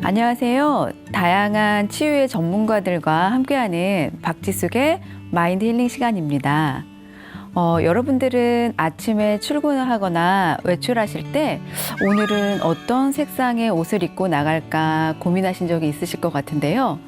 안녕하세요. 다양한 치유의 전문가들과 함께하는 박지숙의 마인드 힐링 시간입니다. 여러분들은 아침에 출근을 하거나 외출하실 때 오늘은 어떤 색상의 옷을 입고 나갈까 고민하신 적이 있으실 것 같은데요.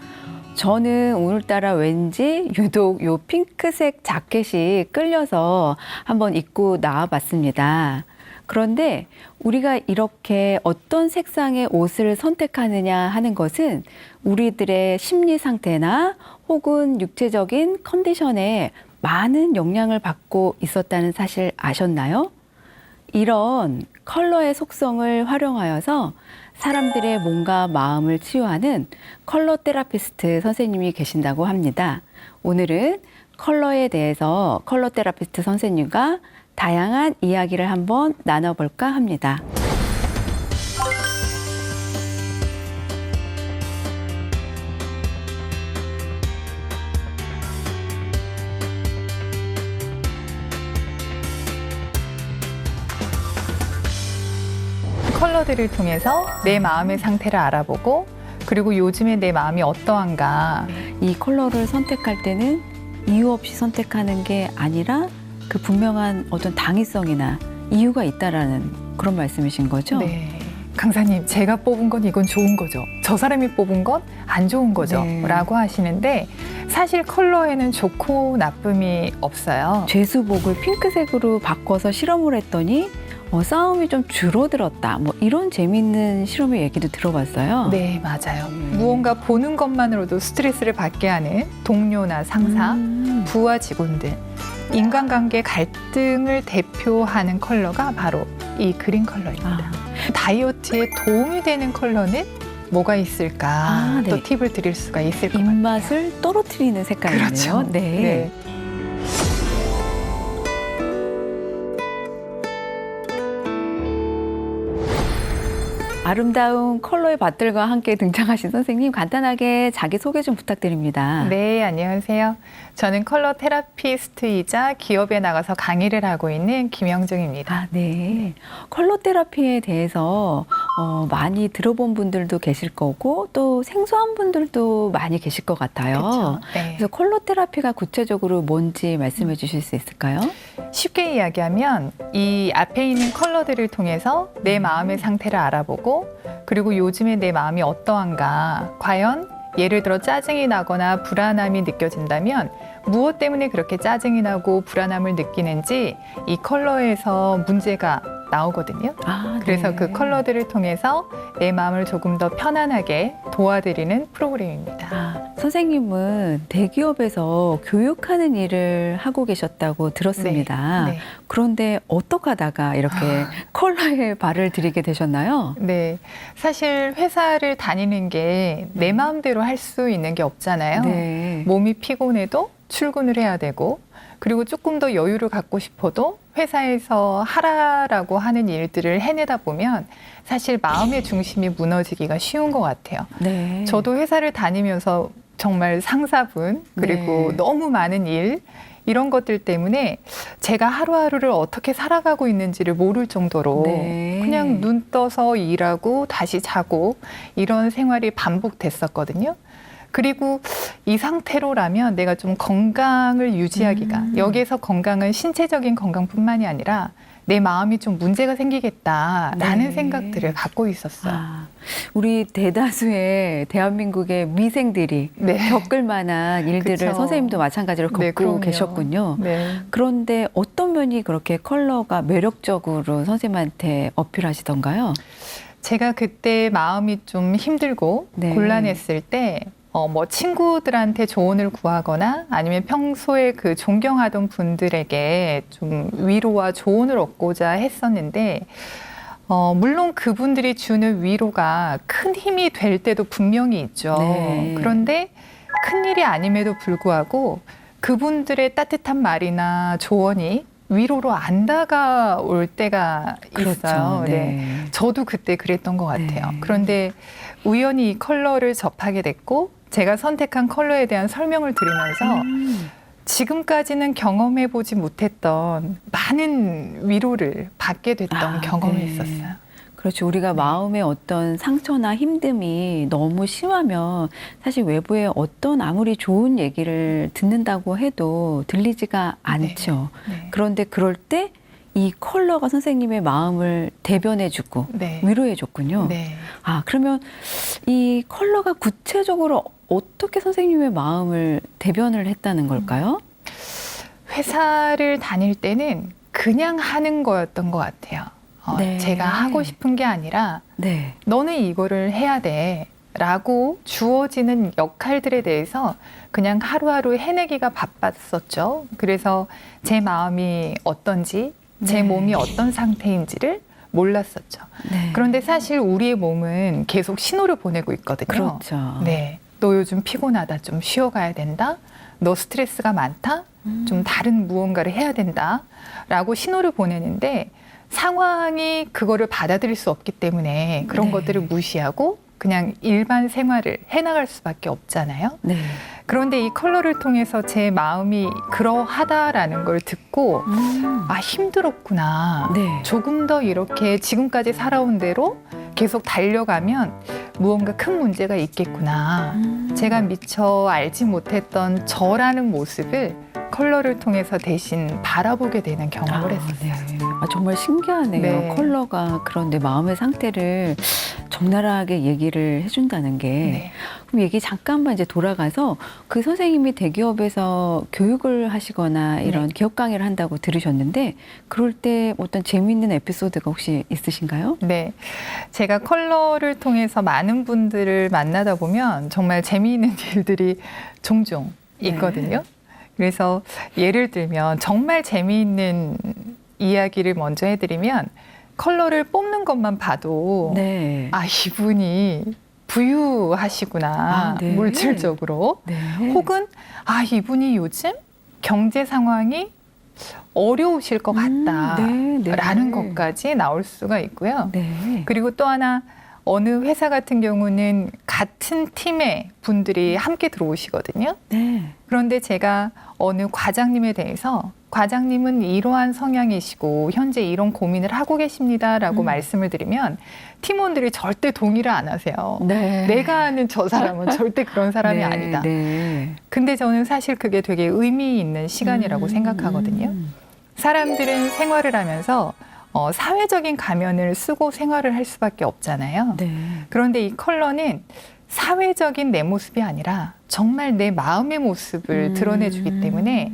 저는 오늘따라 왠지 유독 요 핑크색 자켓이 끌려서 한번 입고 나와봤습니다. 그런데 우리가 이렇게 어떤 색상의 옷을 선택하느냐 하는 것은 우리들의 심리 상태나 혹은 육체적인 컨디션에 많은 영향을 받고 있었다는 사실 아셨나요? 이런 컬러의 속성을 활용하여서 사람들의 몸과 마음을 치유하는 컬러 테라피스트 선생님이 계신다고 합니다. 오늘은 컬러에 대해서 컬러 테라피스트 선생님과 다양한 이야기를 한번 나눠볼까 합니다. 컬러들을 통해서 내 마음의 상태를 알아보고 그리고 요즘에 내 마음이 어떠한가. 이 컬러를 선택할 때는 이유 없이 선택하는 게 아니라 그 분명한 어떤 당위성이나 이유가 있다라는 그런 말씀이신 거죠? 네. 강사님, 제가 뽑은 건 이건 좋은 거죠. 저 사람이 뽑은 건 안 좋은 거죠. 네. 라고 하시는데 사실 컬러에는 좋고 나쁨이 없어요. 죄수복을 핑크색으로 바꿔서 실험을 했더니 싸움이 좀 줄어들었다. 뭐 이런 재미있는 실험의 얘기도 들어봤어요. 네, 맞아요. 무언가 보는 것만으로도 스트레스를 받게 하는 동료나 상사, 부하 직원들, 인간관계 갈등을 대표하는 컬러가 바로 이 그린 컬러입니다. 다이어트에 도움이 되는 컬러는 뭐가 있을까? 네. 또 팁을 드릴 수가 있을 것 같아요. 입맛을 떨어뜨리는 색깔이네요. 그렇죠. 네. 아름다운 컬러의 밭들과 함께 등장하신 선생님, 간단하게 자기소개 좀 부탁드립니다. 네, 안녕하세요. 저는 컬러 테라피스트이자 기업에 나가서 강의를 하고 있는 김영중입니다. 네. 컬러 테라피에 대해서 많이 들어본 분들도 계실 거고 또 생소한 분들도 많이 계실 것 같아요. 그렇죠. 네. 그래서 컬러 테라피가 구체적으로 뭔지 말씀해 주실 수 있을까요? 쉽게 이야기하면 이 앞에 있는 컬러들을 통해서 내 마음의 상태를 알아보고 그리고 요즘에 내 마음이 어떠한가, 과연 예를 들어 짜증이 나거나 불안함이 느껴진다면 무엇 때문에 그렇게 짜증이 나고 불안함을 느끼는지 이 컬러에서 문제가 나오거든요. 그래서 네. 그 컬러들을 통해서 내 마음을 조금 더 편안하게 도와드리는 프로그램입니다. 선생님은 대기업에서 교육하는 일을 하고 계셨다고 들었습니다. 네, 네. 그런데 어떻게 하다가 이렇게 컬러에 발을 들이게 되셨나요? 네, 사실 회사를 다니는 게 내 마음대로 할 수 있는 게 없잖아요. 네. 몸이 피곤해도 출근을 해야 되고 그리고 조금 더 여유를 갖고 싶어도 회사에서 하라라고 하는 일들을 해내다 보면 사실 마음의 중심이 무너지기가 쉬운 것 같아요. 네. 저도 회사를 다니면서 정말 상사분 그리고 네. 너무 많은 일 이런 것들 때문에 제가 하루하루를 어떻게 살아가고 있는지를 모를 정도로 네. 그냥 눈 떠서 일하고 다시 자고 이런 생활이 반복됐었거든요. 그리고 이 상태로라면 내가 좀 건강을 유지하기가 여기에서 건강은 신체적인 건강뿐만이 아니라 내 마음이 좀 문제가 생기겠다라는 네. 생각들을 갖고 있었어요. 우리 대다수의 대한민국의 미생들이 네. 겪을 만한 일들을 그쵸. 선생님도 마찬가지로 겪고 네, 그럼요. 계셨군요. 네. 그런데 어떤 면이 그렇게 컬러가 매력적으로 선생님한테 어필하시던가요? 제가 그때 마음이 좀 힘들고 네. 곤란했을 때 뭐 친구들한테 조언을 구하거나 아니면 평소에 그 존경하던 분들에게 좀 위로와 조언을 얻고자 했었는데 물론 그분들이 주는 위로가 큰 힘이 될 때도 분명히 있죠. 네. 그런데 큰일이 아님에도 불구하고 그분들의 따뜻한 말이나 조언이 위로로 안 다가올 때가 있어요. 그렇죠. 네. 저도 그때 그랬던 것 같아요. 네. 그런데 우연히 이 컬러를 접하게 됐고 제가 선택한 컬러에 대한 설명을 들으면서 지금까지는 경험해보지 못했던 많은 위로를 받게 됐던 경험이 네. 있었어요. 그렇죠. 우리가 마음의 어떤 상처나 힘듦이 너무 심하면 사실 외부에 어떤 아무리 좋은 얘기를 듣는다고 해도 들리지가 않죠. 네. 그런데 그럴 때 이 컬러가 선생님의 마음을 대변해주고 네. 위로해줬군요. 네. 아, 그러면 이 컬러가 구체적으로 어떻게 선생님의 마음을 대변을 했다는 걸까요? 회사를 다닐 때는 그냥 하는 거였던 것 같아요. 네. 제가 하고 싶은 게 아니라 네. 너는 이거를 해야 돼 라고 주어지는 역할들에 대해서 그냥 하루하루 해내기가 바빴었죠. 그래서 제 마음이 어떤지, 제 네. 몸이 어떤 상태인지를 몰랐었죠. 네. 그런데 사실 우리의 몸은 계속 신호를 보내고 있거든요. 그렇죠. 네. 너 요즘 피곤하다. 좀 쉬어가야 된다. 너 스트레스가 많다. 좀 다른 무언가를 해야 된다. 라고 신호를 보내는데 상황이 그거를 받아들일 수 없기 때문에 그런 네. 것들을 무시하고 그냥 일반 생활을 해나갈 수밖에 없잖아요. 네. 그런데 이 컬러를 통해서 제 마음이 그러하다라는 걸 듣고 아, 힘들었구나. 네. 조금 더 이렇게 지금까지 살아온 대로 계속 달려가면 무언가 큰 문제가 있겠구나. 제가 미처 알지 못했던 저라는 모습을 컬러를 통해서 대신 바라보게 되는 경험을 했었어요. 네. 아, 정말 신기하네요. 네. 컬러가 그런 내 마음의 상태를 적나라하게 얘기를 해준다는 게. 네. 그럼 얘기 잠깐만 이제 돌아가서 그 선생님이 대기업에서 교육을 하시거나 이런 네. 기업 강의를 한다고 들으셨는데 그럴 때 어떤 재미있는 에피소드가 혹시 있으신가요? 네. 제가 컬러를 통해서 많은 분들을 만나다 보면 정말 재미있는 일들이 종종 있거든요. 그래서 예를 들면 정말 재미있는 이야기를 먼저 해드리면 컬러를 뽑는 것만 봐도 네. 아, 이분이 부유하시구나. 아, 네. 물질적으로. 네. 혹은 아, 이분이 요즘 경제 상황이 어려우실 것 같다. 네, 네. 라는 것까지 나올 수가 있고요. 네. 그리고 또 하나 어느 회사 같은 경우는 같은 팀의 분들이 함께 들어오시거든요. 네. 그런데 제가 어느 과장님에 대해서 과장님은 이러한 성향이시고 현재 이런 고민을 하고 계십니다라고 말씀을 드리면 팀원들이 절대 동의를 안 하세요. 네. 내가 아는 저 사람은 절대 그런 사람이 네, 아니다. 네. 근데 저는 사실 그게 되게 의미 있는 시간이라고 생각하거든요. 사람들은 생활을 하면서 사회적인 가면을 쓰고 생활을 할 수밖에 없잖아요. 네. 그런데 이 컬러는 사회적인 내 모습이 아니라 정말 내 마음의 모습을 드러내주기 때문에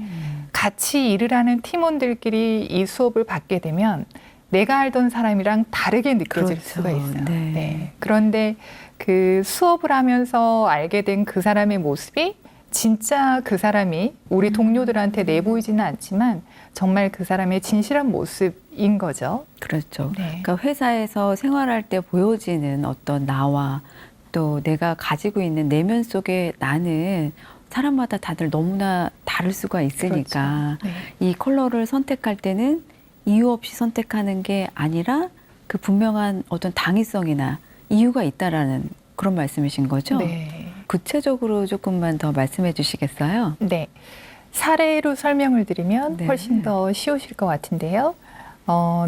같이 일을 하는 팀원들끼리 이 수업을 받게 되면 내가 알던 사람이랑 다르게 느껴질 그렇죠. 수가 있어요. 네. 네. 그런데 그 수업을 하면서 알게 된 그 사람의 모습이 진짜 그 사람이 우리 동료들한테 내보이지는 않지만 정말 그 사람의 진실한 모습인 거죠. 그렇죠. 네. 그러니까 회사에서 생활할 때 보여지는 어떤 나와 또 내가 가지고 있는 내면 속의 나는 사람마다 다들 너무나 다를 수가 있으니까 그렇죠. 네. 이 컬러를 선택할 때는 이유 없이 선택하는 게 아니라 그 분명한 어떤 당위성이나 이유가 있다라는 그런 말씀이신 거죠? 네. 구체적으로 조금만 더 말씀해 주시겠어요? 네. 사례로 설명을 드리면 네. 훨씬 더 쉬우실 것 같은데요.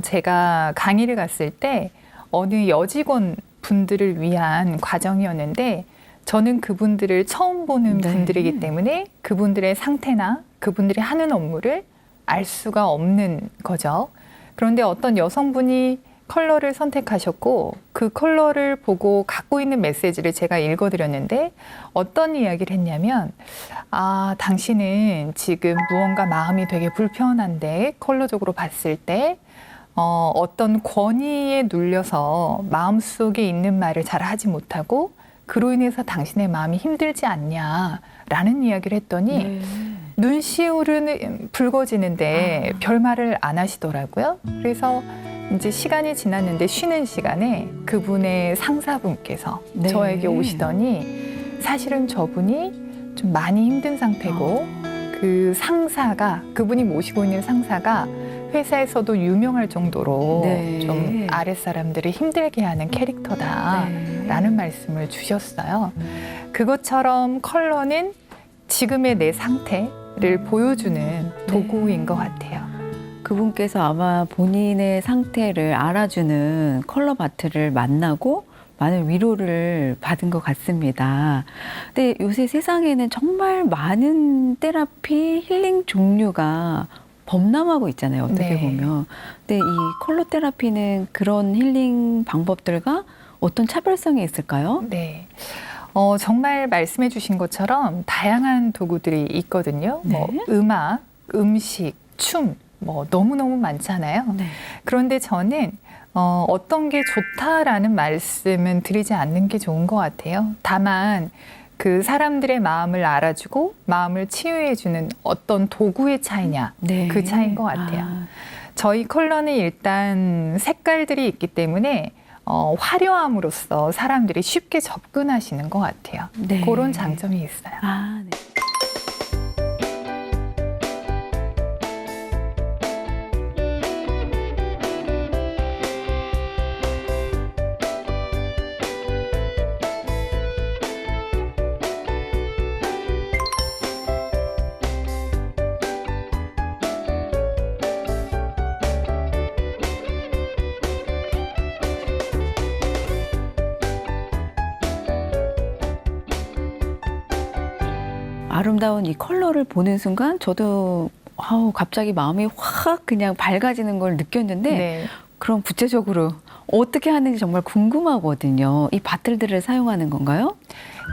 제가 강의를 갔을 때 어느 여직원 분들을 위한 과정이었는데 저는 그분들을 처음 보는 네. 분들이기 때문에 그분들의 상태나 그분들이 하는 업무를 알 수가 없는 거죠. 그런데 어떤 여성분이 컬러를 선택하셨고 그 컬러를 보고 갖고 있는 메시지를 제가 읽어드렸는데 어떤 이야기를 했냐면 아, 당신은 지금 무언가 마음이 되게 불편한데 컬러적으로 봤을 때 어떤 권위에 눌려서 마음속에 있는 말을 잘 하지 못하고 그로 인해서 당신의 마음이 힘들지 않냐라는 이야기를 했더니 네. 눈시울은 붉어지는데 별말을 안 하시더라고요. 그래서 이제 시간이 지났는데 쉬는 시간에 그분의 상사분께서 네. 저에게 오시더니 사실은 저분이 좀 많이 힘든 상태고 그 상사가 그분이 모시고 있는 상사가 회사에서도 유명할 정도로 네. 좀 아랫사람들을 힘들게 하는 캐릭터다라는 말씀을 주셨어요. 그것처럼 컬러는 지금의 내 상태를 보여주는 도구인 것 같아요. 그분께서 아마 본인의 상태를 알아주는 컬러 바트를 만나고 많은 위로를 받은 것 같습니다. 근데 요새 세상에는 정말 많은 테라피, 힐링 종류가 범람하고 있잖아요. 어떻게 네. 보면. 근데 이 컬러 테라피는 그런 힐링 방법들과 어떤 차별성이 있을까요? 네. 정말 말씀해 주신 것처럼 다양한 도구들이 있거든요. 뭐 네. 음악, 음식, 춤, 뭐 너무너무 많잖아요. 네. 그런데 저는 어떤 게 좋다라는 말씀은 드리지 않는 게 좋은 것 같아요. 다만 그 사람들의 마음을 알아주고 마음을 치유해주는 어떤 도구의 차이냐, 네. 그 차이인 것 같아요. 저희 컬러는 일단 색깔들이 있기 때문에 화려함으로써 사람들이 쉽게 접근하시는 것 같아요. 네. 그런 장점이 있어요. 네. 아름다운 이 컬러를 보는 순간 저도 갑자기 마음이 확 그냥 밝아지는 걸 느꼈는데 네. 그럼 구체적으로 어떻게 하는지 정말 궁금하거든요. 이 바틀들을 사용하는 건가요?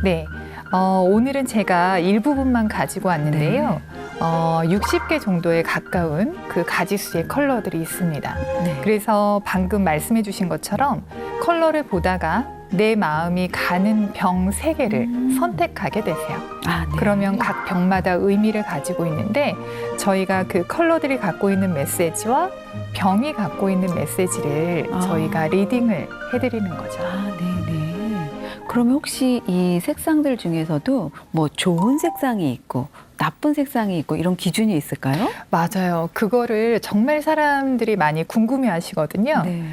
네. 오늘은 제가 일부분만 가지고 왔는데요. 60개 정도에 가까운 그 가지수의 컬러들이 있습니다. 네. 그래서 방금 말씀해 주신 것처럼 컬러를 보다가 내 마음이 가는 병 3개를 선택하게 되세요. 네. 그러면 각 병마다 의미를 가지고 있는데 저희가 그 컬러들이 갖고 있는 메시지와 병이 갖고 있는 메시지를 저희가 리딩을 해드리는 거죠. 네네. 그러면 혹시 이 색상들 중에서도 뭐 좋은 색상이 있고 나쁜 색상이 있고 이런 기준이 있을까요? 맞아요. 그거를 정말 사람들이 많이 궁금해 하시거든요. 네.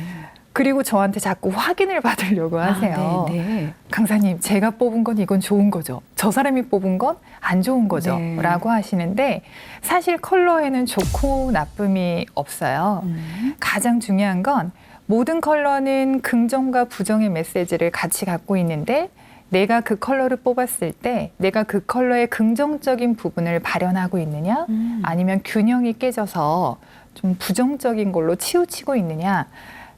그리고 저한테 자꾸 확인을 받으려고 하세요. 네. 강사님, 제가 뽑은 건 이건 좋은 거죠. 저 사람이 뽑은 건 안 좋은 거죠. 네. 라고 하시는데 사실 컬러에는 좋고 나쁨이 없어요. 가장 중요한 건 모든 컬러는 긍정과 부정의 메시지를 같이 갖고 있는데 내가 그 컬러를 뽑았을 때 내가 그 컬러의 긍정적인 부분을 발현하고 있느냐 아니면 균형이 깨져서 좀 부정적인 걸로 치우치고 있느냐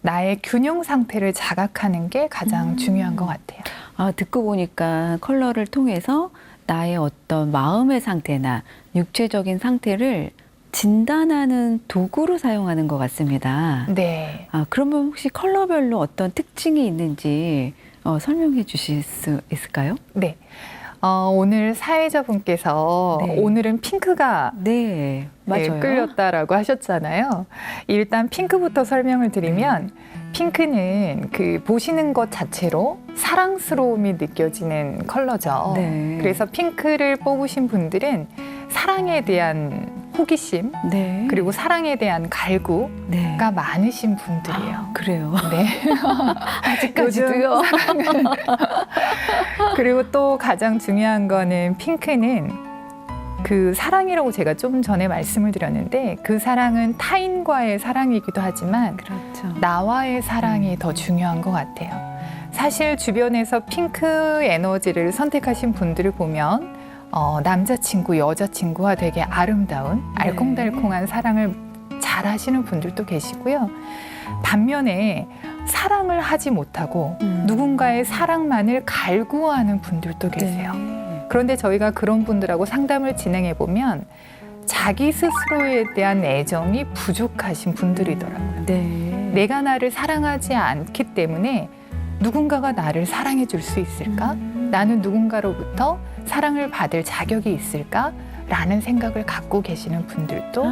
나의 균형 상태를 자각하는 게 가장 중요한 것 같아요. 듣고 보니까 컬러를 통해서 나의 어떤 마음의 상태나 육체적인 상태를 진단하는 도구로 사용하는 것 같습니다. 네. 그러면 혹시 컬러별로 어떤 특징이 있는지 설명해 주실 수 있을까요? 네. 오늘 사회자분께서 네. 오늘은 핑크가 네, 맞아요. 끌렸다라고 하셨잖아요. 일단 핑크부터 설명을 드리면 핑크는 그 보시는 것 자체로 사랑스러움이 느껴지는 컬러죠. 네. 그래서 핑크를 뽑으신 분들은 사랑에 대한 호기심 네. 그리고 사랑에 대한 갈구가 네. 많으신 분들이에요. 그래요. 네. 아직까지도요. 요즘 사랑은 그리고 또 가장 중요한 거는 핑크는 그 사랑이라고 제가 좀 전에 말씀을 드렸는데 그 사랑은 타인과의 사랑이기도 하지만 그렇죠. 나와의 사랑이 더 중요한 것 같아요. 사실 주변에서 핑크 에너지를 선택하신 분들을 보면 남자친구, 여자친구와 되게 아름다운 알콩달콩한 사랑을 잘 하시는 분들도 계시고요. 반면에 사랑을 하지 못하고 누군가의 사랑만을 갈구하는 분들도 계세요. 그런데 저희가 그런 분들하고 상담을 진행해 보면 자기 스스로에 대한 애정이 부족하신 분들이더라고요. 네. 내가 나를 사랑하지 않기 때문에 누군가가 나를 사랑해 줄 수 있을까? 나는 누군가로부터 사랑을 받을 자격이 있을까? 라는 생각을 갖고 계시는 분들도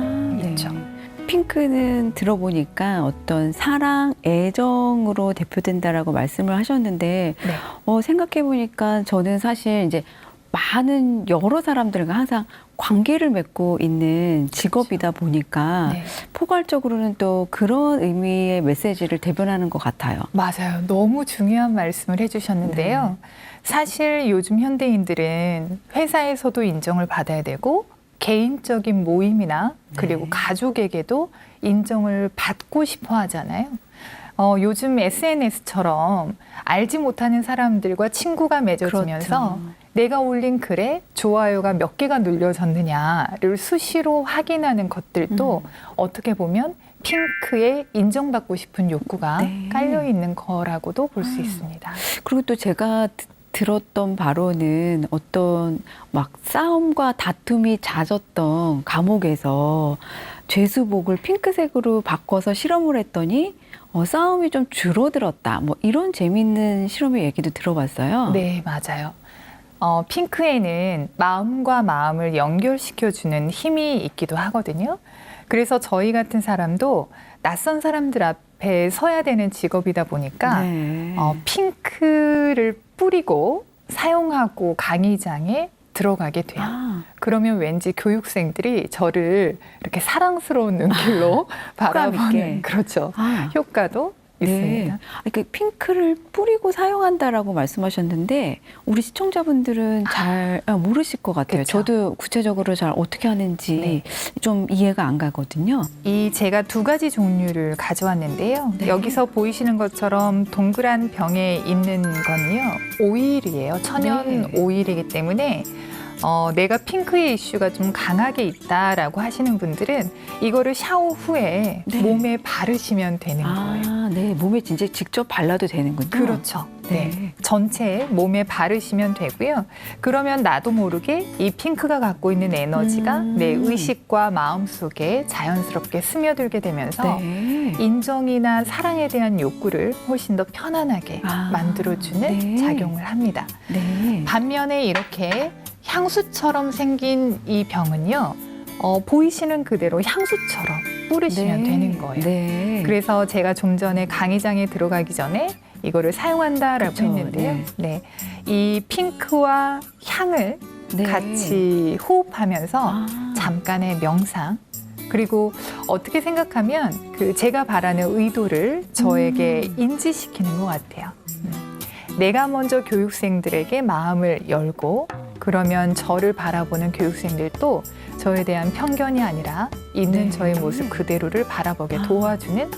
있죠. 핑크는 들어보니까 어떤 사랑, 애정으로 대표된다라고 말씀을 하셨는데 네. 생각해보니까 저는 사실 이제 많은 여러 사람들과 항상 관계를 맺고 있는 직업이다 보니까 네. 포괄적으로는 또 그런 의미의 메시지를 대변하는 것 같아요. 맞아요. 너무 중요한 말씀을 해주셨는데요. 사실 요즘 현대인들은 회사에서도 인정을 받아야 되고 개인적인 모임이나 그리고 네. 가족에게도 인정을 받고 싶어 하잖아요. 요즘 SNS처럼 알지 못하는 사람들과 친구가 맺어지면서 그렇죠. 내가 올린 글에 좋아요가 몇 개가 눌려졌느냐를 수시로 확인하는 것들도 어떻게 보면 핑크에 인정받고 싶은 욕구가 네. 깔려 있는 거라고도 볼 수 있습니다. 그리고 또 제가 들었던 바로는 어떤 막 싸움과 다툼이 잦았던 감옥에서 죄수복을 핑크색으로 바꿔서 실험을 했더니 싸움이 좀 줄어들었다. 뭐 이런 재미있는 실험의 얘기도 들어봤어요. 네, 맞아요. 핑크에는 마음과 마음을 연결시켜주는 힘이 있기도 하거든요. 그래서 저희 같은 사람도 낯선 사람들 앞에 서야 되는 직업이다 보니까 네. 핑크를 뿌리고 사용하고 강의장에 들어가게 돼요. 그러면 왠지 교육생들이 저를 이렇게 사랑스러운 눈길로 바라보는 그렇죠. 효과도 있습니다. 네. 그러니까 핑크를 뿌리고 사용한다라고 말씀하셨는데 우리 시청자분들은 잘 모르실 것 같아요. 그쵸. 저도 구체적으로 잘 어떻게 하는지 좀 이해가 안 가거든요. 제가 두 가지 종류를 가져왔는데요. 네. 여기서 보이시는 것처럼 동그란 병에 있는 건요. 오일이에요. 천연 네. 오일이기 때문에 내가 핑크의 이슈가 좀 강하게 있다라고 하시는 분들은 이거를 샤워 후에 네. 몸에 바르시면 되는 거예요. 네. 몸에 진짜 직접 발라도 되는군요. 그렇죠. 네. 네. 전체 몸에 바르시면 되고요. 그러면 나도 모르게 이 핑크가 갖고 있는 에너지가 내 의식과 마음 속에 자연스럽게 스며들게 되면서 네. 인정이나 사랑에 대한 욕구를 훨씬 더 편안하게 만들어주는 네. 작용을 합니다. 네. 반면에 이렇게 향수처럼 생긴 이 병은요, 보이시는 그대로 향수처럼 뿌리시면 되는 거예요. 네. 그래서 제가 좀 전에 강의장에 들어가기 전에 이거를 사용한다라고 그쵸, 했는데요. 네. 이 핑크와 향을 네. 같이 호흡하면서 아. 잠깐의 명상, 그리고 어떻게 생각하면 제가 바라는 의도를 저에게 인지시키는 것 같아요. 내가 먼저 교육생들에게 마음을 열고 그러면 저를 바라보는 교육생들도 저에 대한 편견이 아니라 있는 네. 저의 모습 그대로를 바라보게 도와주는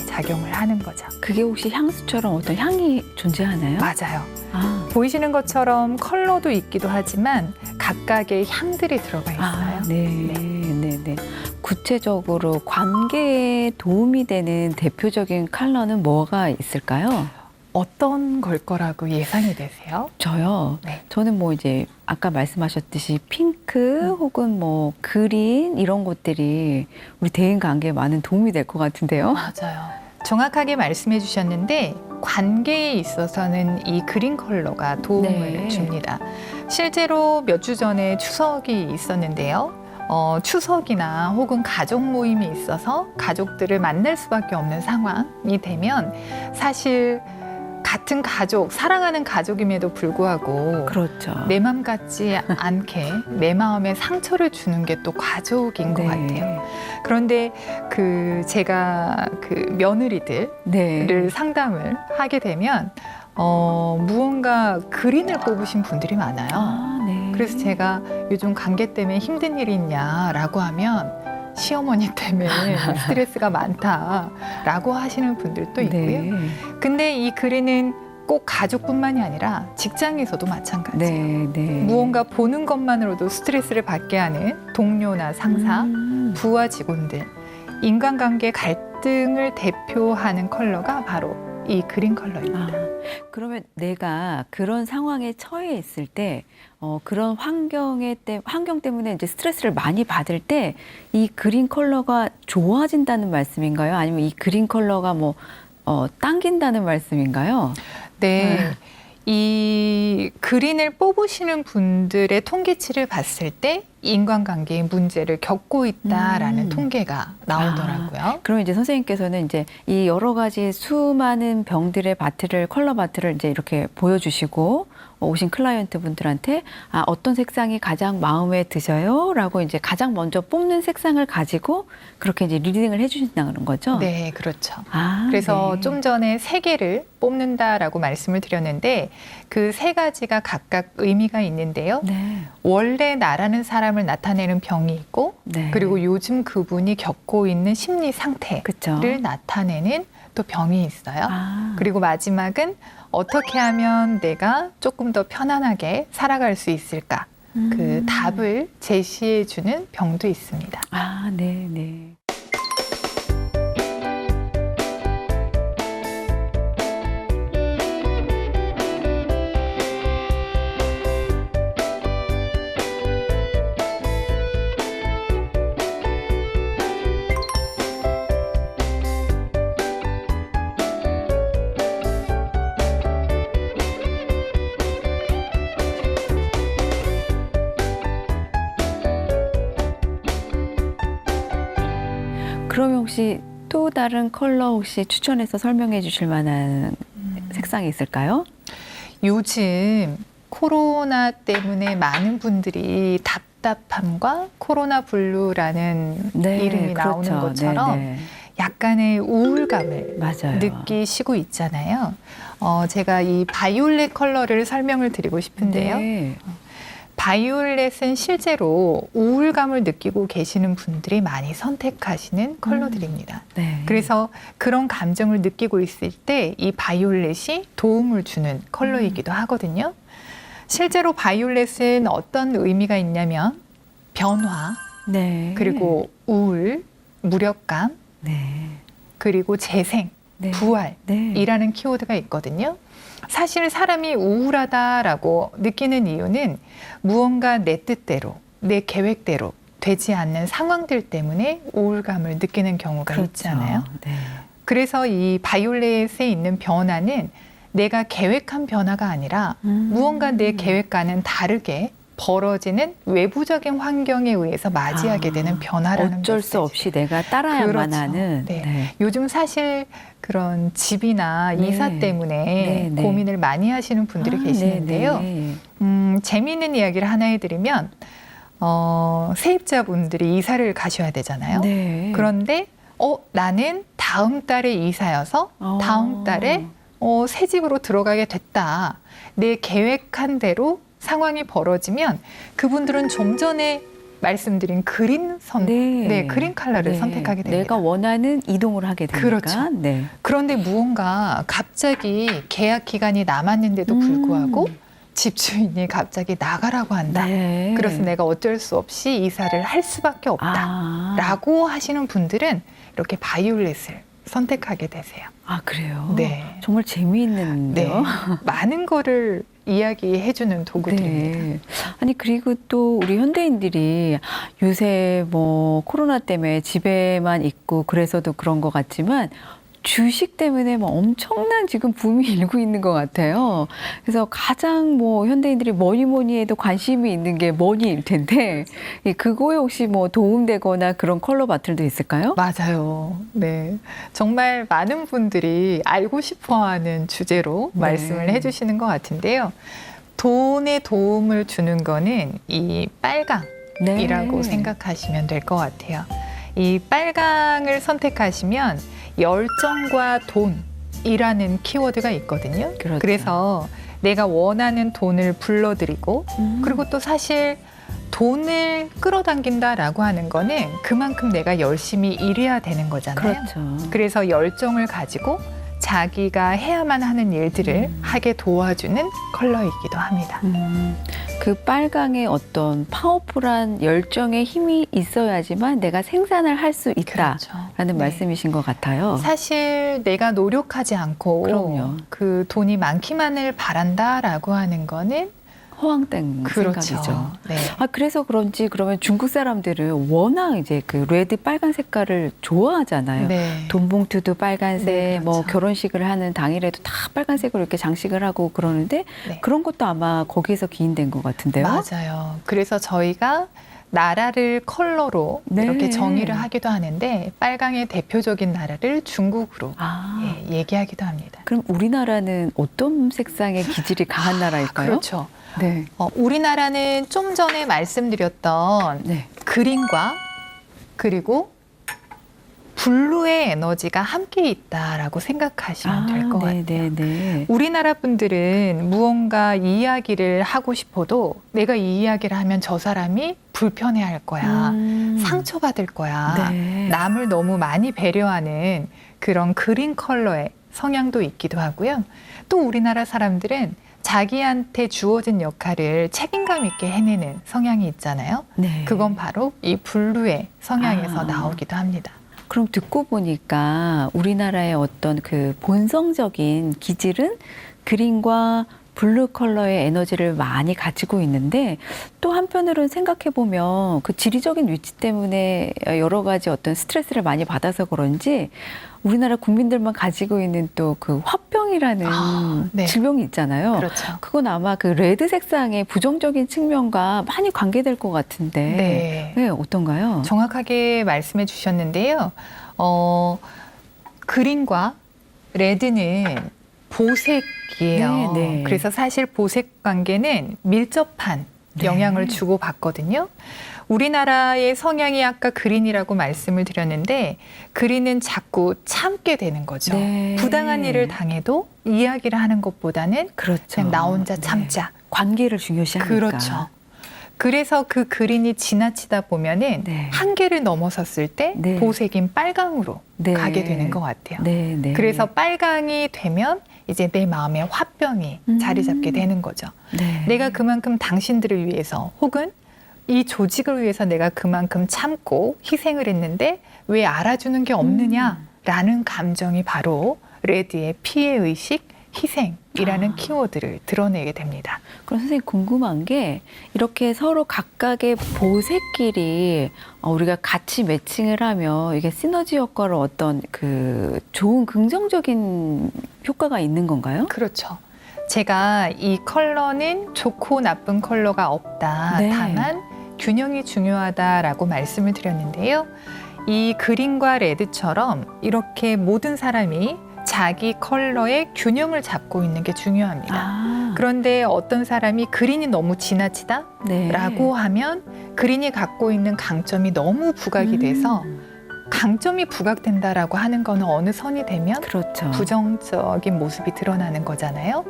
작용을 하는 거죠. 그게 혹시 향수처럼 어떤 향이 존재하나요? 맞아요. 아. 보이시는 것처럼 컬러도 있기도 하지만 각각의 향들이 들어가 있어요. 네. 구체적으로 관계에 도움이 되는 대표적인 컬러는 뭐가 있을까요? 어떤 걸 거라고 예상이 되세요? 저요. 네. 저는 뭐 이제 아까 말씀하셨듯이 핑크 혹은 뭐 그린 이런 것들이 우리 대인 관계에 많은 도움이 될 것 같은데요. 맞아요. 정확하게 말씀해 주셨는데 관계에 있어서는 이 그린 컬러가 도움을 네. 줍니다. 실제로 몇 주 전에 추석이 있었는데요. 추석이나 혹은 가족 모임이 있어서 가족들을 만날 수밖에 없는 상황이 되면 사실 같은 가족, 사랑하는 가족임에도 불구하고 그렇죠. 내 맘 같지 않게 내 마음에 상처를 주는 게 또 가족인 것 같아요. 그런데 제가 며느리들을 네. 상담을 하게 되면 무언가 그린을 뽑으신 분들이 많아요. 네. 그래서 제가 요즘 관계 때문에 힘든 일이 있냐라고 하면 시어머니 때문에 스트레스가 많다라고 하시는 분들도 있고요. 네. 근데 이 그린은 꼭 가족뿐만이 아니라 직장에서도 마찬가지예요. 네. 무언가 보는 것만으로도 스트레스를 받게 하는 동료나 상사, 부하 직원들, 인간관계 갈등을 대표하는 컬러가 바로 이 그린 컬러입니다. 그러면 내가 그런 상황에 처해 있을 때, 그런 환경 때문에 이제 스트레스를 많이 받을 때, 이 그린 컬러가 좋아진다는 말씀인가요? 아니면 이 그린 컬러가 당긴다는 말씀인가요? 네. 이 그린을 뽑으시는 분들의 통계치를 봤을 때 인간관계의 문제를 겪고 있다라는 통계가 나오더라고요. 그럼 이제 선생님께서는 이제 이 여러 가지 수많은 병들의 컬러 바트를 이제 이렇게 보여주시고 오신 클라이언트 분들한테 어떤 색상이 가장 마음에 드셔요? 라고 이제 가장 먼저 뽑는 색상을 가지고 그렇게 이제 리딩을 해주신다는 거죠? 네, 그렇죠. 그래서 네. 좀 전에 3개를 뽑는다라고 말씀을 드렸는데 그 3가지가 각각 의미가 있는데요. 네. 원래 나라는 사람이 사람을 나타내는 병이 있고 네. 그리고 요즘 그분이 겪고 있는 심리 상태를 그쵸. 나타내는 또 병이 있어요. 아. 그리고 마지막은 어떻게 하면 내가 조금 더 편안하게 살아갈 수 있을까? 그 답을 제시해 주는 병도 있습니다. 아, 네, 네. 그러면 혹시 또 다른 컬러 혹시 추천해서 설명해 주실 만한 색상이 있을까요? 요즘 코로나 때문에 많은 분들이 답답함과 코로나 블루라는 네, 이름이 그렇죠. 나오는 것처럼 네, 네. 약간의 우울감을 맞아요. 느끼시고 있잖아요. 제가 이 바이올렛 컬러를 설명을 드리고 싶은데요. 네. 바이올렛은 실제로 우울감을 느끼고 계시는 분들이 많이 선택하시는 컬러들입니다. 네. 그래서 그런 감정을 느끼고 있을 때 이 바이올렛이 도움을 주는 컬러이기도 하거든요. 실제로 바이올렛은 어떤 의미가 있냐면 변화, 네. 그리고 우울, 무력감, 네. 그리고 재생, 네. 부활이라는 네. 키워드가 있거든요. 사실 사람이 우울하다라고 느끼는 이유는 무언가 내 뜻대로, 내 계획대로 되지 않는 상황들 때문에 우울감을 느끼는 경우가 그렇죠. 있잖아요. 네. 그래서 이 바이올렛에 있는 변화는 내가 계획한 변화가 아니라 무언가 내 계획과는 다르게 벌어지는 외부적인 환경에 의해서 맞이하게 되는 변화라는 어쩔 수 메시지. 없이 내가 따라야만 그렇죠. 하는. 네. 네. 요즘 사실 그런 집이나 네. 이사 때문에 네, 네. 고민을 많이 하시는 분들이 아, 계시는데요. 네, 네. 재미있는 이야기를 하나 해드리면 세입자분들이 이사를 가셔야 되잖아요. 네. 그런데 나는 다음 달에 이사여서 다음 달에 새 집으로 들어가게 됐다. 내 계획한 대로 상황이 벌어지면 그분들은 좀 전에 말씀드린 그린 그린 컬러를 네. 선택하게 됩니다. 내가 원하는 이동을 하게 되니까. 그렇죠. 네. 그런데 무언가 갑자기 계약 기간이 남았는데도 불구하고 집주인이 갑자기 나가라고 한다. 네. 그래서 내가 어쩔 수 없이 이사를 할 수밖에 없다라고 하시는 분들은 이렇게 바이올렛을 선택하게 되세요. 아, 그래요? 네. 정말 재미있는데요? 네. 많은 거를 이야기해주는 도구들입니다. 네. 아니, 그리고 또 우리 현대인들이 요새 뭐 코로나 때문에 집에만 있고 그래서도 그런 것 같지만 주식 때문에 뭐 엄청난 지금 붐이 일고 있는 것 같아요. 그래서 가장 뭐 현대인들이 뭐니 해도 관심이 있는 게 머니일 텐데 그거에 혹시 뭐 도움되거나 그런 컬러 바틀도 있을까요? 맞아요. 네. 정말 많은 분들이 알고 싶어하는 주제로 네. 말씀을 해주시는 것 같은데요. 돈에 도움을 주는 거는 이 빨강이라고 네. 생각하시면 될 것 같아요. 이 빨강을 선택하시면 열정과 돈이라는 키워드가 있거든요. 그렇죠. 그래서 내가 원하는 돈을 불러들이고 그리고 또 사실 돈을 끌어당긴다라고 하는 거는 그만큼 내가 열심히 일해야 되는 거잖아요. 그렇죠. 그래서 열정을 가지고 자기가 해야만 하는 일들을 하게 도와주는 컬러이기도 합니다. 그 빨강의 어떤 파워풀한 열정의 힘이 있어야지만 내가 생산을 할 수 있다라는 그렇죠. 말씀이신 것 같아요. 사실 내가 노력하지 않고 그럼요. 그 돈이 많기만을 바란다라고 하는 거는 허황된 그렇죠. 생각이죠. 네. 아, 그래서 그런지 그러면 중국 사람들은 워낙 이제 그 레드 빨간 색깔을 좋아하잖아요. 네. 돈 봉투도 빨간색, 네, 그렇죠. 뭐 결혼식을 하는 당일에도 다 빨간색으로 이렇게 장식을 하고 그러는데 네. 그런 것도 아마 거기에서 기인된 것 같은데요. 맞아요. 그래서 저희가 나라를 컬러로 네. 이렇게 정의를 하기도 하는데 빨강의 대표적인 나라를 중국으로 아, 얘기하기도 합니다. 그럼 우리나라는 어떤 색상의 기질이 강한 나라일까요? 그렇죠. 네. 우리나라는 좀 전에 말씀드렸던 네. 그린과 그리고 블루의 에너지가 함께 있다라고 생각하시면 될 것 같아요. 네. 우리나라 분들은 무언가 이야기를 하고 싶어도 내가 이 이야기를 하면 저 사람이 불편해할 거야. 상처받을 거야. 네. 남을 너무 많이 배려하는 그런 그린 컬러의 성향도 있기도 하고요. 또 우리나라 사람들은 자기한테 주어진 역할을 책임감 있게 해내는 성향이 있잖아요. 네. 그건 바로 이 블루의 성향에서 나오기도 합니다. 그럼 듣고 보니까 우리나라의 어떤 그 본성적인 기질은 그린과 블루 컬러의 에너지를 많이 가지고 있는데 또 한편으로는 생각해 보면 그 지리적인 위치 때문에 여러 가지 어떤 스트레스를 많이 받아서 그런지 우리나라 국민들만 가지고 있는 또 그 화병이라는 네. 질병이 있잖아요. 그렇죠. 그건 아마 그 레드 색상의 부정적인 측면과 많이 관계될 것 같은데 네. 어떤가요? 정확하게 말씀해 주셨는데요. 그린과 레드는 보색이에요. 네. 그래서 사실 보색 관계는 밀접한 영향을 주고받거든요. 우리나라의 성향이 아까 그린이라고 말씀을 드렸는데 그린은 자꾸 참게 되는 거죠. 네. 부당한 일을 당해도 이야기를 하는 것보다는 그렇죠. 그냥 나 혼자 참자. 관계를 중요시하니까. 그렇죠. 그래서 그 그린이 지나치다 보면은 네. 한계를 넘어섰을 때 네. 보색인 빨강으로 네. 가게 되는 것 같아요. 네. 그래서 빨강이 되면 이제 내 마음에 화병이 자리 잡게 되는 거죠. 네. 내가 그만큼 당신들을 위해서 혹은 이 조직을 위해서 내가 그만큼 참고 희생을 했는데 왜 알아주는 게 없느냐라는 감정이 바로 레드의 피해의식, 희생이라는 키워드를 드러내게 됩니다. 그럼 선생님 궁금한 게 이렇게 서로 각각의 보색끼리 우리가 같이 매칭을 하면 이게 시너지 효과를 어떤 그 좋은 긍정적인 효과가 있는 건가요? 그렇죠. 제가 이 컬러는 좋고 나쁜 컬러가 없다. 네. 다만 균형이 중요하다라고 말씀을 드렸는데요. 이 그린과 레드처럼 이렇게 모든 사람이 자기 컬러의 균형을 잡고 있는 게 중요합니다. 그런데 어떤 사람이 그린이 너무 지나치다라고 네. 하면 그린이 갖고 있는 강점이 너무 부각이 돼서 강점이 부각된다라고 하는 거는 어느 선이 되면 그렇죠. 부정적인 모습이 드러나는 거잖아요.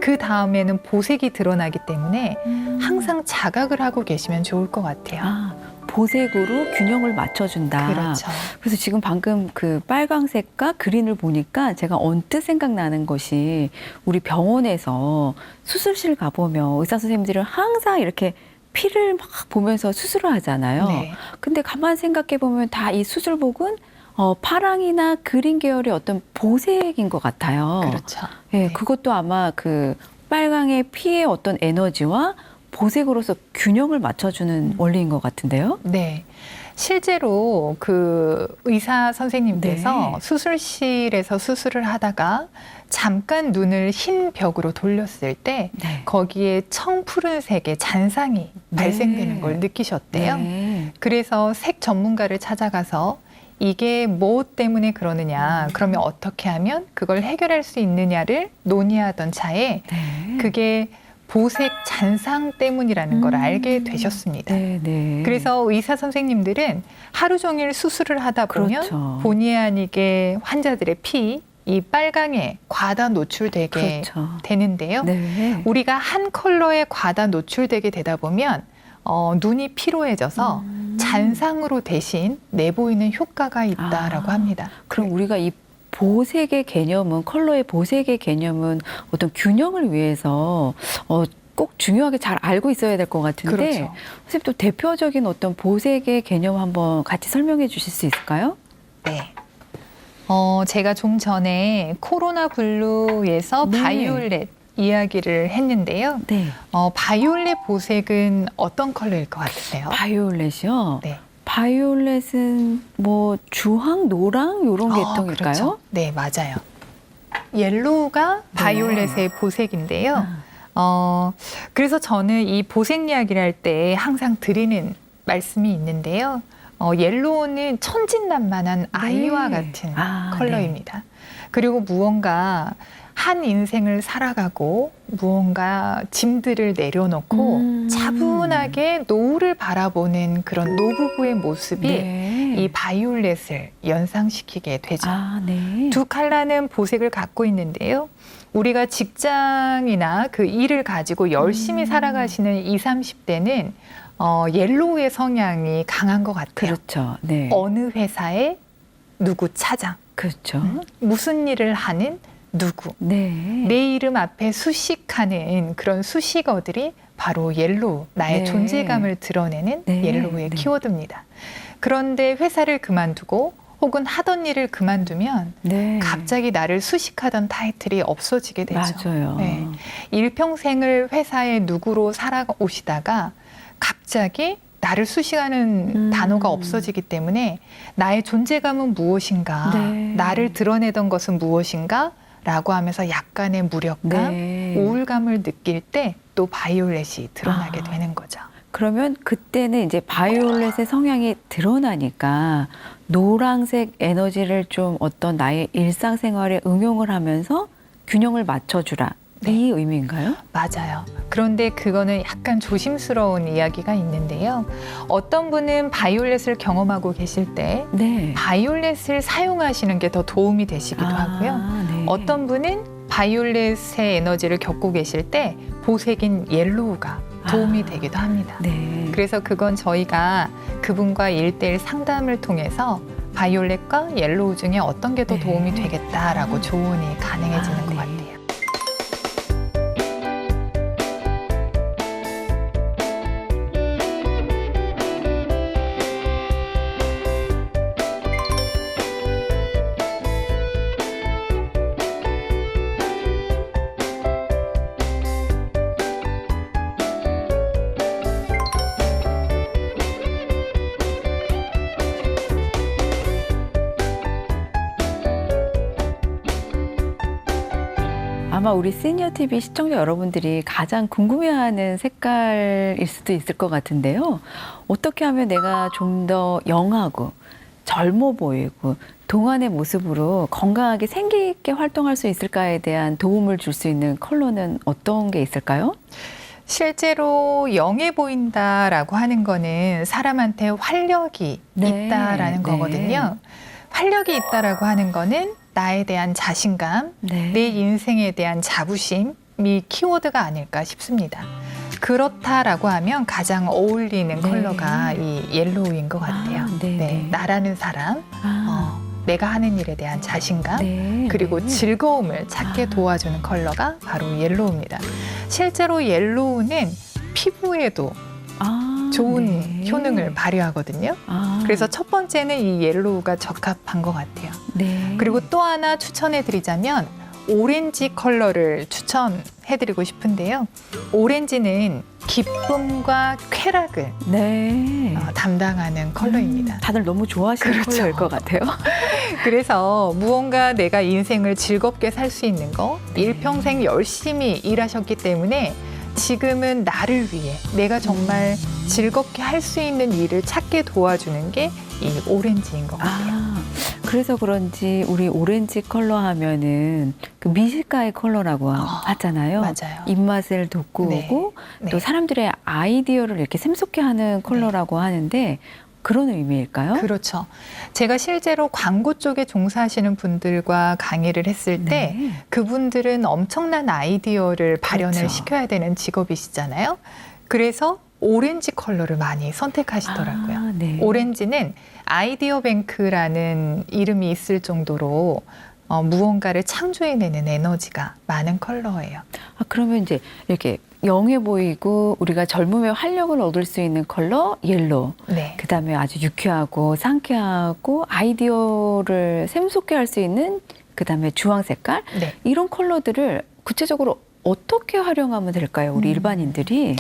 그 다음에는 보색이 드러나기 때문에 항상 자각을 하고 계시면 좋을 것 같아요. 보색으로 균형을 맞춰준다. 그렇죠. 그래서 지금 방금 그 빨강색과 그린을 보니까 제가 언뜻 생각나는 것이 우리 병원에서 수술실 가보면 의사 선생님들은 항상 이렇게 피를 막 보면서 수술을 하잖아요. 네. 근데 가만 생각해 보면 다 이 수술복은 파랑이나 그린 계열의 어떤 보색인 것 같아요. 그렇죠. 예, 네. 그것도 아마 그 빨강의 피의 어떤 에너지와 보색으로서 균형을 맞춰주는 원리인 것 같은데요. 네. 실제로 그 의사 선생님께서 네. 수술실에서 수술을 하다가 잠깐 눈을 흰 벽으로 돌렸을 때 네. 거기에 청푸른색의 잔상이 발생되는 걸 느끼셨대요. 네. 그래서 색 전문가를 찾아가서 이게 뭐 때문에 그러느냐, 그러면 어떻게 하면 그걸 해결할 수 있느냐를 논의하던 차에 네. 그게 보색 잔상 때문이라는 걸 알게 되셨습니다. 네. 그래서 의사 선생님들은 하루 종일 수술을 하다 보면 그렇죠. 본의 아니게 환자들의 피, 이 빨강에 과다 노출되게 그렇죠. 되는데요. 네. 우리가 한 컬러에 과다 노출되게 되다 보면 눈이 피로해져서 잔상으로 대신 내보이는 효과가 있다라고 합니다. 그럼 우리가 이 보색의 개념은 컬러의 보색의 개념은 어떤 균형을 위해서 꼭 중요하게 잘 알고 있어야 될 것 같은데 그렇죠. 선생님 또 대표적인 어떤 보색의 개념 한번 같이 설명해 주실 수 있을까요? 네. 제가 좀 전에 코로나 블루에서 네. 바이올렛 이야기를 했는데요. 네. 바이올렛 보색은 어떤 컬러일 것 같으세요? 바이올렛이요? 네. 바이올렛은 뭐 주황, 노랑 이런 계통일까요? 그렇죠. 네, 맞아요. 옐로우가 바이올렛의 보색인데요. 그래서 저는 이 보색 이야기를 할 때 항상 드리는 말씀이 있는데요. 옐로우는 천진난만한 아이와 같은 컬러입니다. 그리고 무언가 한 인생을 살아가고 무언가 짐들을 내려놓고 차분하게 노을을 바라보는 그런 노부부의 모습이 네. 이 바이올렛을 연상시키게 되죠. 아, 네. 두 칼라는 보색을 갖고 있는데요. 우리가 직장이나 그 일을 가지고 열심히 살아가시는 20, 30대는 옐로우의 성향이 강한 것 같아요. 그렇죠. 네. 어느 회사에 누구 차장, 그렇죠. 무슨 일을 하는 누구, 네. 내 이름 앞에 수식하는 그런 수식어들이 바로 옐로우, 나의 네. 존재감을 드러내는 네. 옐로우의 네. 키워드입니다. 그런데 회사를 그만두고 혹은 하던 일을 그만두면 네. 갑자기 나를 수식하던 타이틀이 없어지게 되죠. 맞아요. 네. 일평생을 회사의 누구로 살아오시다가 갑자기 나를 수식하는 단어가 없어지기 때문에 나의 존재감은 무엇인가, 네. 나를 드러내던 것은 무엇인가 라고 하면서 약간의 무력감, 네. 우울감을 느낄 때 또 바이올렛이 드러나게 아. 되는 거죠. 그러면 그때는 이제 바이올렛의 성향이 드러나니까 노란색 에너지를 좀 어떤 나의 일상생활에 응용을 하면서 균형을 맞춰주라. 이 의미인가요? 맞아요. 그런데 그거는 약간 조심스러운 이야기가 있는데요. 어떤 분은 바이올렛을 경험하고 계실 때 네. 바이올렛을 사용하시는 게 더 도움이 되시기도 하고요. 네. 어떤 분은 바이올렛의 에너지를 겪고 계실 때 보색인 옐로우가 도움이 되기도 합니다. 네. 그래서 그건 저희가 그분과 1:1 상담을 통해서 바이올렛과 옐로우 중에 어떤 게 더 네. 도움이 되겠다라고 조언이 가능해지는 것 네. 같아요. 아마 우리 시니어 TV 시청자 여러분들이 가장 궁금해하는 색깔일 수도 있을 것 같은데요. 어떻게 하면 내가 좀 더 영하고 젊어 보이고 동안의 모습으로 건강하게 생기 있게 활동할 수 있을까에 대한 도움을 줄 수 있는 컬러는 어떤 게 있을까요? 실제로 영해 보인다라고 하는 거는 사람한테 활력이 네. 있다라는 네. 거거든요. 활력이 있다라고 하는 거는 나에 대한 자신감, 네. 내 인생에 대한 자부심이 키워드가 아닐까 싶습니다. 그렇다라고 하면 가장 어울리는 네. 컬러가 이 옐로우인 것 같아요. 아, 네, 네. 나라는 사람, 아, 내가 하는 일에 대한 자신감, 네. 그리고 네. 즐거움을 찾게 아. 도와주는 컬러가 바로 옐로우입니다. 실제로 옐로우는 피부에도 아, 좋은 네. 효능을 발휘하거든요. 아, 그래서 첫 번째는 이 옐로우가 적합한 것 같아요. 네. 그리고 또 하나 추천해드리자면 오렌지 컬러를 추천해드리고 싶은데요. 오렌지는 기쁨과 쾌락을 네. 담당하는 컬러입니다. 다들 너무 좋아하시는 그렇죠. 컬러일 것 같아요. 그래서 무언가 내가 인생을 즐겁게 살 수 있는 거, 네. 일평생 열심히 일하셨기 때문에 지금은 나를 위해 내가 정말 즐겁게 할 수 있는 일을 찾게 도와주는 게 이 오렌지인 것 같아요. 아, 그래서 그런지 우리 오렌지 컬러 하면은 그 미식가의 컬러라고 하잖아요. 맞아요. 입맛을 돋구고 네. 또 사람들의 아이디어를 이렇게 샘솟게 하는 컬러라고 하는데 그런 의미일까요? 그렇죠. 제가 실제로 광고 쪽에 종사하시는 분들과 강의를 했을 때 네. 그분들은 엄청난 아이디어를 발현을 그렇죠. 시켜야 되는 직업이시잖아요. 그래서 오렌지 컬러를 많이 선택하시더라고요. 아, 네. 오렌지는 아이디어 뱅크라는 이름이 있을 정도로 무언가를 창조해내는 에너지가 많은 컬러예요. 아, 그러면 이제 이렇게 영해 보이고 우리가 젊음의 활력을 얻을 수 있는 컬러 옐로우. 네. 그다음에 아주 유쾌하고 상쾌하고 아이디어를 샘솟게 할 수 있는 그다음에 주황 색깔 네. 이런 컬러들을 구체적으로 어떻게 활용하면 될까요? 우리 일반인들이.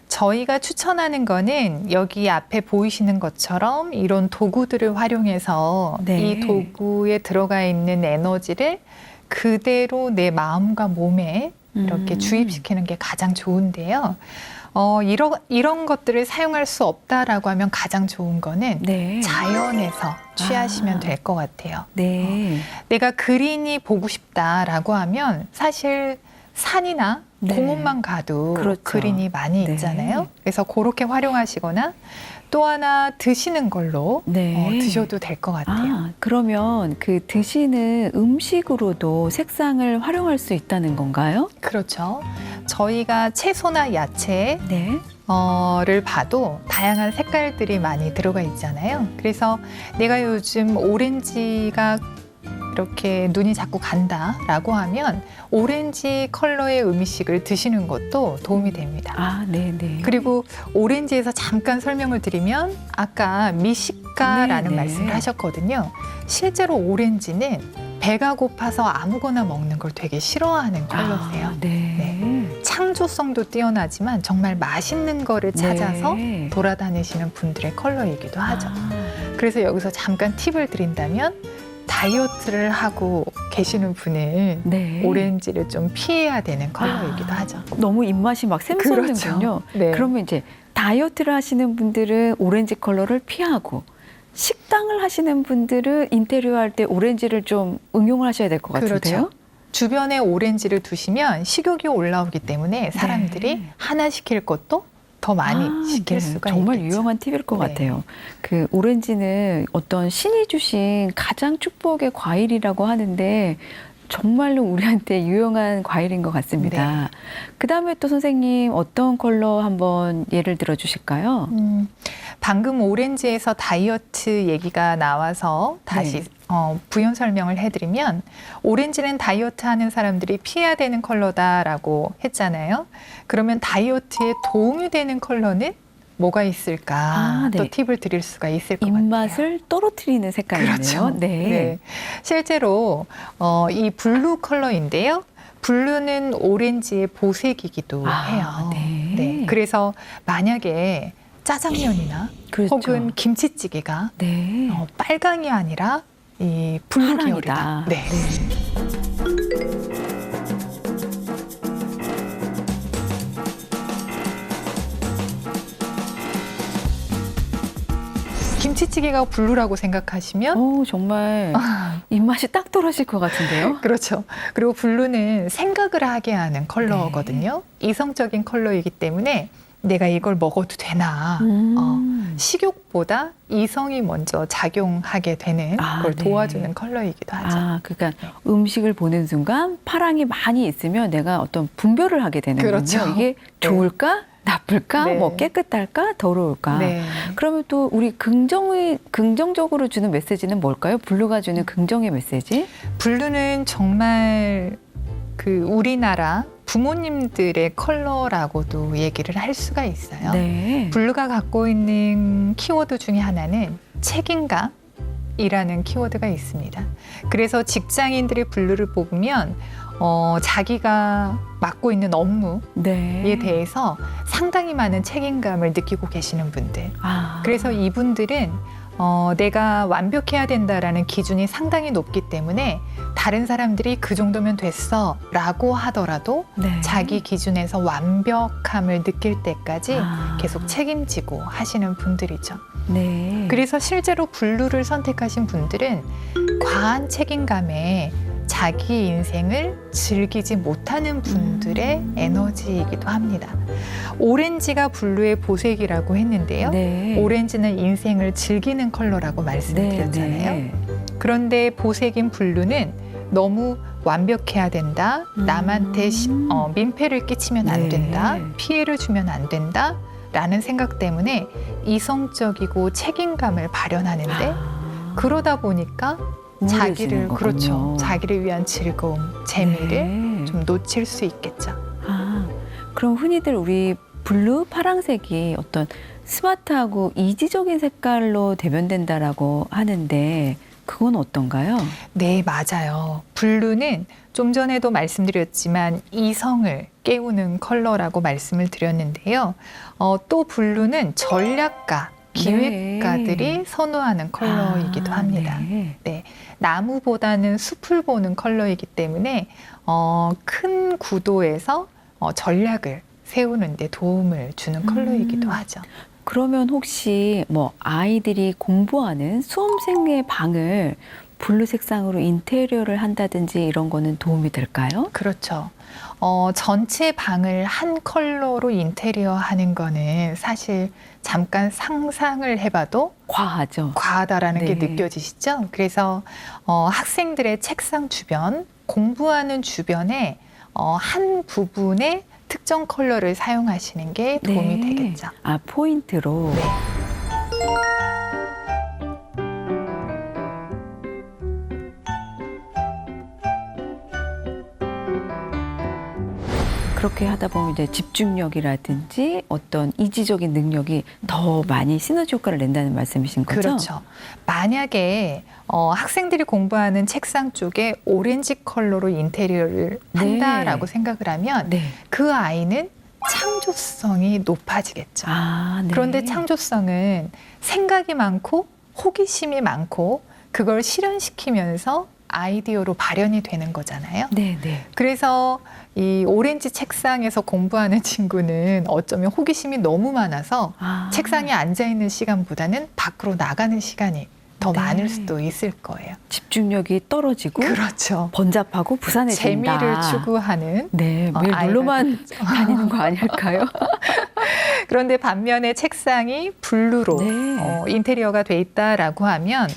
저희가 추천하는 거는 여기 앞에 보이시는 것처럼 이런 도구들을 활용해서 네. 이 도구에 들어가 있는 에너지를 그대로 내 마음과 몸에 이렇게 주입시키는 게 가장 좋은데요. 이런 것들을 사용할 수 없다라고 하면 가장 좋은 거는 네. 자연에서 취하시면 될 것 같아요. 네. 내가 그린이 보고 싶다라고 하면 사실 산이나 네. 공원만 가도 그렇죠. 그린이 많이 네. 있잖아요. 그래서 그렇게 활용하시거나 또 하나 드시는 걸로 네. 드셔도 될 것 같아요. 아, 그러면 그 드시는 음식으로도 색상을 활용할 수 있다는 건가요? 그렇죠. 저희가 채소나 야채 네. 를 봐도 다양한 색깔들이 많이 들어가 있잖아요. 그래서 내가 요즘 오렌지가 이렇게 눈이 자꾸 간다라고 하면 오렌지 컬러의 음식을 드시는 것도 도움이 됩니다. 아, 네네. 그리고 오렌지에서 잠깐 설명을 드리면 아까 미식가라는 네네. 말씀을 하셨거든요. 실제로 오렌지는 배가 고파서 아무거나 먹는 걸 되게 싫어하는 컬러세요. 아, 네. 창조성도 뛰어나지만 정말 맛있는 거를 찾아서 네. 돌아다니시는 분들의 컬러이기도 하죠. 아, 그래서 여기서 잠깐 팁을 드린다면 다이어트를 하고 계시는 분은 네. 오렌지를 좀 피해야 되는 컬러이기도 하죠. 너무 입맛이 막 샘솟는군요. 네. 그러면 이제 다이어트를 하시는 분들은 오렌지 컬러를 피하고 식당을 하시는 분들은 인테리어 할 때 오렌지를 좀 응용을 하셔야 될 것 같은데요. 그렇죠. 주변에 오렌지를 두시면 식욕이 올라오기 때문에 사람들이 네. 하나 시킬 것도 더 많이 시킬 네. 수가 정말 있겠죠. 유용한 팁일 것 네. 같아요. 그 오렌지는 어떤 신이 주신 가장 축복의 과일이라고 하는데 정말로 우리한테 유용한 과일인 것 같습니다. 그 다음에 또 선생님 어떤 컬러 한번 예를 들어 주실까요? 방금 오렌지에서 다이어트 얘기가 나와서 다시 네. 부연 설명을 해드리면 오렌지는 다이어트 하는 사람들이 피해야 되는 컬러다라고 했잖아요. 그러면 다이어트에 도움이 되는 컬러는 뭐가 있을까? 아, 네. 또 팁을 드릴 수가 있을 것 같아요. 입맛을 떨어뜨리는 색깔이네요. 그렇죠. 네. 실제로 이 블루 컬러인데요. 블루는 오렌지의 보색이기도 해요. 네. 그래서 만약에 짜장면이나 그렇죠. 혹은 김치찌개가 네. 빨강이 아니라 이 블루 파랑이다. 계열이다. 네. 김치찌개가 블루라고 생각하시면 오, 정말 입맛이 딱 떨어질 것 같은데요. 그렇죠. 그리고 블루는 생각을 하게 하는 컬러거든요. 이성적인 컬러이기 때문에 내가 이걸 먹어도 되나. 식욕보다 이성이 먼저 작용하게 되는 걸 네. 도와주는 컬러이기도 하죠. 그러니까 음식을 보는 순간 파랑이 많이 있으면 내가 어떤 분별을 하게 되는군요. 그렇죠. 이게 좋을까? 나쁠까? 네. 뭐 깨끗할까? 더러울까? 네. 그러면 또 우리 긍정적으로 주는 메시지는 뭘까요? 블루가 주는 긍정의 메시지? 블루는 정말 우리나라 부모님들의 컬러라고도 얘기를 할 수가 있어요. 네. 블루가 갖고 있는 키워드 중에 하나는 책임감이라는 키워드가 있습니다. 그래서 직장인들이 블루를 뽑으면 자기가 맡고 있는 업무에 네. 대해서 상당히 많은 책임감을 느끼고 계시는 분들. 그래서 이분들은 내가 완벽해야 된다라는 기준이 상당히 높기 때문에 다른 사람들이 그 정도면 됐어 라고 하더라도 네. 자기 기준에서 완벽함을 느낄 때까지 계속 책임지고 하시는 분들이죠. 네. 그래서 실제로 블루를 선택하신 분들은 과한 책임감에 자기 인생을 즐기지 못하는 분들의 에너지이기도 합니다. 오렌지가 블루의 보색이라고 했는데요. 네. 오렌지는 인생을 즐기는 컬러라고 말씀을 드렸잖아요. 네. 그런데 보색인 블루는 너무 완벽해야 된다. 남한테 민폐를 끼치면 안 네. 된다. 피해를 주면 안 된다. 라는 생각 때문에 이성적이고 책임감을 발현하는데 그러다 보니까 자기를 자기를 위한 즐거움, 재미를 네. 좀 놓칠 수 있겠죠. 그럼 흔히들 우리 블루, 파랑색이 어떤 스마트하고 이지적인 색깔로 대변된다라고 하는데 그건 어떤가요? 네, 맞아요. 블루는 좀 전에도 말씀드렸지만 이성을 깨우는 컬러라고 말씀을 드렸는데요. 또 블루는 전략가 기획가들이 선호하는 컬러이기도 합니다. 네. 네, 나무보다는 숲을 보는 컬러이기 때문에 큰 구도에서 전략을 세우는 데 도움을 주는 컬러이기도 하죠. 그러면 혹시 뭐 아이들이 공부하는 수험생의 방을 블루 색상으로 인테리어를 한다든지 이런 거는 도움이 될까요? 그렇죠. 전체 방을 한 컬러로 인테리어 하는 거는 사실 잠깐 상상을 해봐도 과하죠. 과하다라는 게 네. 느껴지시죠? 그래서 학생들의 책상 주변, 공부하는 주변에 한 부분에 특정 컬러를 사용하시는 게 도움이 네. 되겠죠. 아, 포인트로. 네. 그렇게 하다 보면 이제 집중력이라든지 어떤 이지적인 능력이 더 많이 시너지 효과를 낸다는 말씀이신 거죠? 그렇죠. 만약에 학생들이 공부하는 책상 쪽에 오렌지 컬러로 인테리어를 네. 한다라고 생각을 하면 네. 그 아이는 창조성이 높아지겠죠. 아, 네. 그런데 창조성은 생각이 많고 호기심이 많고 그걸 실현시키면서 아이디어로 발현이 되는 거잖아요. 네, 네. 그래서 이 오렌지 책상에서 공부하는 친구는 어쩌면 호기심이 너무 많아서 아. 책상에 앉아 있는 시간보다는 밖으로 나가는 시간이 더 네. 많을 수도 있을 거예요. 집중력이 떨어지고 그렇죠. 번잡하고 부산해진다. 재미를 추구하는 네, 매일 아이가 놀러만 되죠. 다니는 거 아닐까요? 그런데 반면에 책상이 블루로 네. 인테리어가 돼 있다라고 하면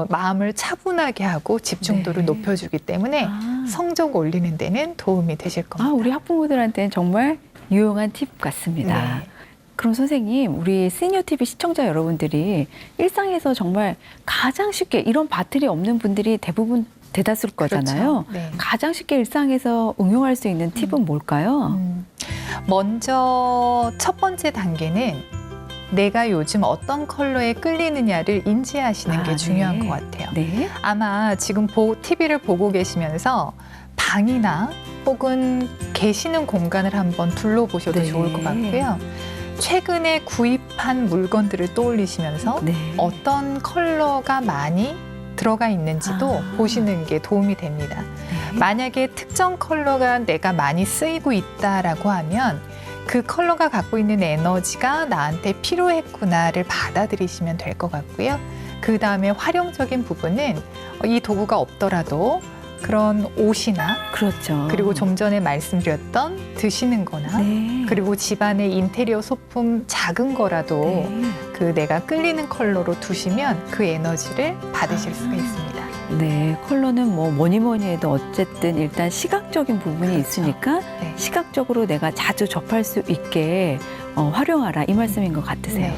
마음을 차분하게 하고 집중도를 네. 높여주기 때문에 아. 성적 올리는 데는 도움이 되실 겁니다. 아, 우리 학부모들한테는 정말 유용한 팁 같습니다. 네. 그럼 선생님, 우리 시니어 TV 시청자 여러분들이 일상에서 정말 가장 쉽게 이런 바틀이 없는 분들이 대부분 대다수일 거잖아요. 그렇죠. 네. 가장 쉽게 일상에서 응용할 수 있는 팁은 뭘까요? 먼저 첫 번째 단계는 내가 요즘 어떤 컬러에 끌리느냐를 인지하시는 게 아, 중요한 네. 것 같아요. 네. 아마 지금 TV를 보고 계시면서 방이나 혹은 계시는 공간을 한번 둘러보셔도 네. 좋을 것 같고요. 최근에 구입한 물건들을 떠올리시면서 네. 어떤 컬러가 많이 들어가 있는지도 아. 보시는 게 도움이 됩니다. 네. 만약에 특정 컬러가 내가 많이 쓰이고 있다라고 하면 그 컬러가 갖고 있는 에너지가 나한테 필요했구나를 받아들이시면 될 것 같고요. 그 다음에 활용적인 부분은 이 도구가 없더라도 그런 옷이나 그렇죠. 그리고 좀 전에 말씀드렸던 드시는 거나 네. 그리고 집안의 인테리어 소품 작은 거라도 네. 그 내가 끌리는 컬러로 두시면 그 에너지를 받으실 수가 있습니다. 네, 컬러는 뭐 뭐니 뭐니 해도 어쨌든 일단 시각적인 부분이 그렇죠. 있으니까 네. 시각적으로 내가 자주 접할 수 있게 활용하라 이 말씀인 것 같으세요. 네.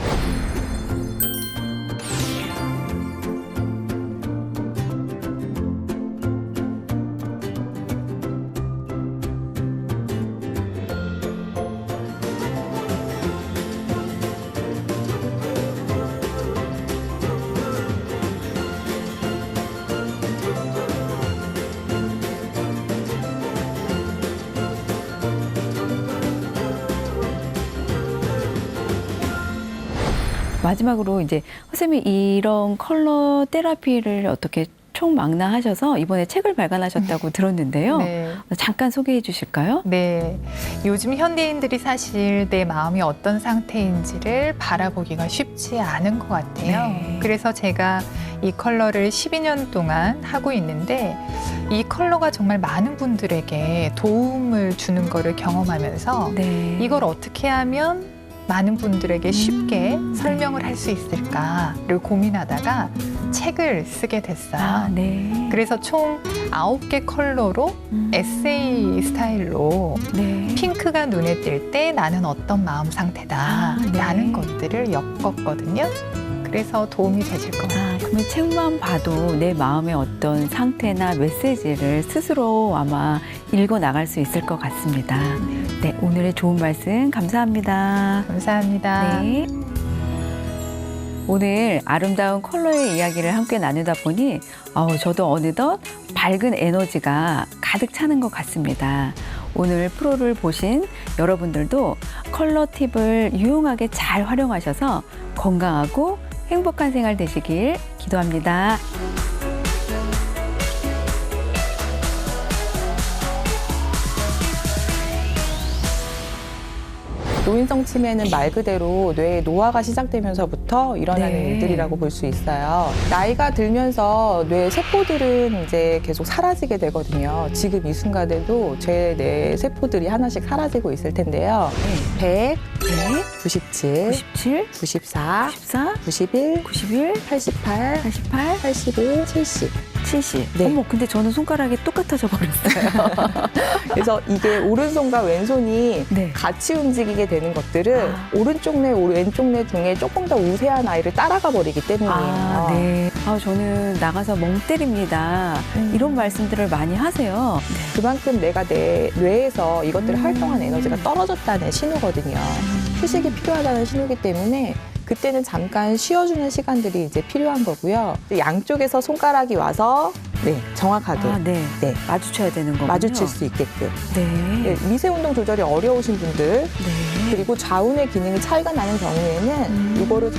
마지막으로 이제 선생님이 이런 컬러 테라피를 어떻게 총망라하셔서 이번에 책을 발간하셨다고 들었는데요. 네. 잠깐 소개해 주실까요? 네. 요즘 현대인들이 사실 내 마음이 어떤 상태인지를 바라보기가 쉽지 않은 것 같아요. 네. 그래서 제가 이 컬러를 12년 동안 하고 있는데 이 컬러가 정말 많은 분들에게 도움을 주는 거를 경험하면서 네. 이걸 어떻게 하면 많은 분들에게 쉽게 설명을 할 수 있을까를 고민하다가 책을 쓰게 됐어요. 아, 네. 그래서 총 9개 컬러로 에세이 스타일로 네. 핑크가 눈에 띌 때 나는 어떤 마음 상태다라는 네. 것들을 엮었거든요. 그래서 도움이 되실 것 같아요. 아, 그러면 책만 봐도 내 마음의 어떤 상태나 메시지를 스스로 아마 읽어 나갈 수 있을 것 같습니다. 네, 오늘의 좋은 말씀 감사합니다. 감사합니다. 네. 오늘 아름다운 컬러의 이야기를 함께 나누다 보니 저도 어느덧 밝은 에너지가 가득 차는 것 같습니다. 오늘 프로를 보신 여러분들도 컬러 팁을 유용하게 잘 활용하셔서 건강하고 행복한 생활 되시길 기도합니다. 노인성 치매는 말 그대로 뇌의 노화가 시작되면서부터 일어나는 네. 일들이라고 볼 수 있어요. 나이가 들면서 뇌 세포들은 이제 계속 사라지게 되거든요. 지금 이 순간에도 제 뇌 세포들이 하나씩 사라지고 있을 텐데요. 100, 97, 97, 94, 94, 91, 91, 88, 88, 85, 70. 70. 네. 어머, 근데 저는 손가락이 똑같아져 버렸어요. 그래서 이게 오른손과 왼손이 네. 같이 움직이게 되는 것들은 아. 오른쪽 뇌, 왼쪽 뇌 중에 조금 더 우세한 아이를 따라가 버리기 때문이에요. 아, 네. 저는 나가서 멍 때립니다. 이런 말씀들을 많이 하세요. 그만큼 내가 내 뇌에서 이것들을 활동한 에너지가 떨어졌다는 신호거든요. 휴식이 필요하다는 신호이기 때문에 그때는 잠깐 쉬어주는 시간들이 이제 필요한 거고요. 양쪽에서 손가락이 와서 네, 정확하게 아, 네. 네, 마주쳐야 되는 거군요. 마주칠 수 있게끔. 네. 네, 미세 운동 조절이 어려우신 분들 네. 그리고 좌우의 기능이 차이가 나는 경우에는 이거를